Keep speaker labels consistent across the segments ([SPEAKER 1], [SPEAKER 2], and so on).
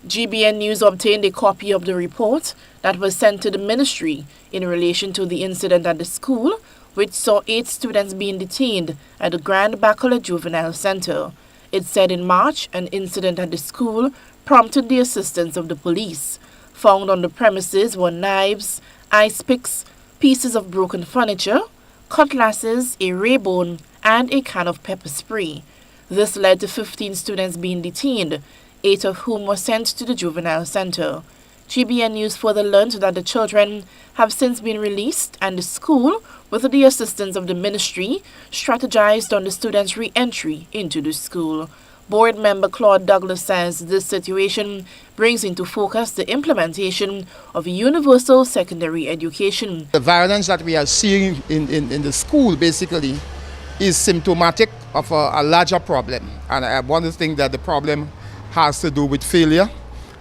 [SPEAKER 1] GBN News obtained a copy of the report that was sent to the ministry in relation to the incident at the school, which saw 8 students being detained at the Grand Bacola Juvenile Center. It said in March, an incident at the school prompted the assistance of the police. Found on the premises were knives, ice picks, pieces of broken furniture, cutlasses, a ray bone, and a can of pepper spray. This led to 15 students being detained, 8 of whom were sent to the juvenile center. GBN News further learned that the children have since been released, and the school, with the assistance of the ministry, strategized on the students' re-entry into the school. Board member Claude Douglas says this situation brings into focus the implementation of universal secondary education.
[SPEAKER 2] The violence that we are seeing in the school basically is symptomatic of a larger problem. And I want to think that the problem has to do with failure,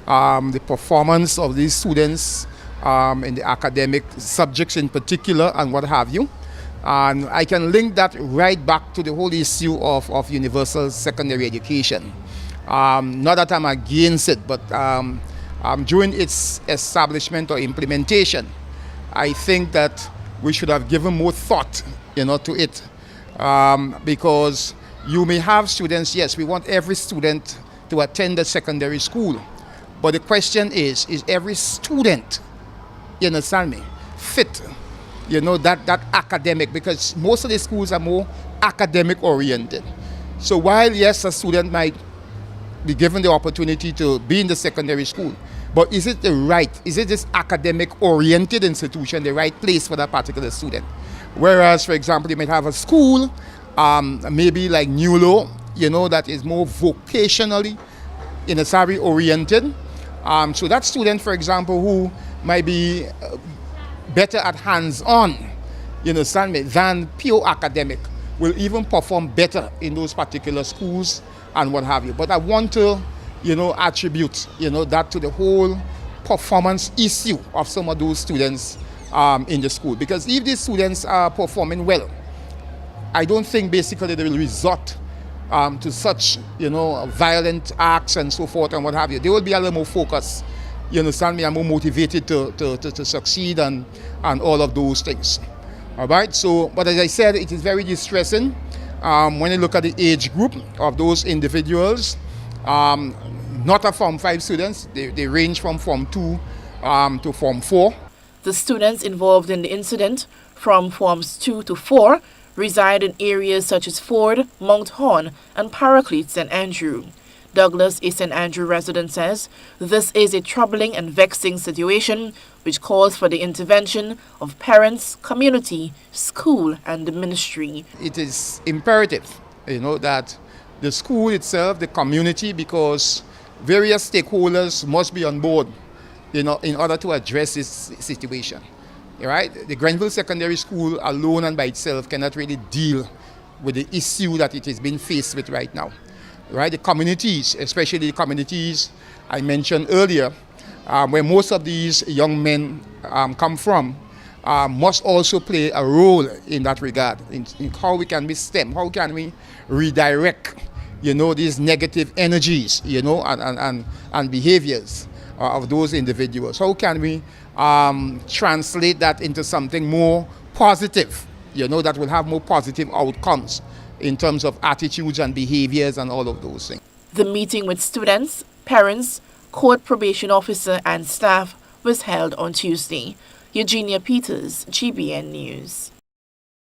[SPEAKER 2] the performance of these students in the academic subjects in particular and what have you. And I can link that right back to the whole issue of universal secondary education. Not that I'm against it, but during its establishment or implementation, I think that we should have given more thought, to it. Because you may have students, yes, we want every student to attend the secondary school. But the question is every student, you understand me, fit, that academic, because most of the schools are more academic oriented. So while, yes, a student might be given the opportunity to be in the secondary school, but is it this academic oriented institution, the right place for that particular student? Whereas, for example, you might have a school, maybe like Nulo, that is more vocationally oriented. So that student, for example, who might be better at hands-on, than pure academic, will even perform better in those particular schools and what have you. But I want to, attribute, that to the whole performance issue of some of those students in the school. Because if these students are performing well, I don't think basically they will resort to such, violent acts and so forth and what have you. They will be a little more focused, and more motivated to succeed and all of those things. All right, so, but as I said, it is very distressing when you look at the age group of those individuals. Not a Form 5 students, they range from Form 2 to Form 4.
[SPEAKER 1] The students involved in the incident, from Forms 2 to 4, reside in areas such as Ford, Mount Horn, and Paraclete St. Andrew. Douglas, a St. Andrew resident, says this is a troubling and vexing situation which calls for the intervention of parents, community, school, and the ministry.
[SPEAKER 2] It is imperative, that the school itself, the community, because various stakeholders must be on board, in order to address this situation. Right? The Grenville Secondary School alone and by itself cannot really deal with the issue that it is being faced with right now. Right? The communities, especially the communities I mentioned earlier, where most of these young men come from, must also play a role in that regard, in how we can be stem, how can we redirect, these negative energies, and behaviors of those individuals. How can we translate that into something more positive, that will have more positive outcomes in terms of attitudes and behaviors and all of those things.
[SPEAKER 1] The meeting with students, parents, court probation officer, and staff was held on Tuesday. Eugenia Peters, GBN News.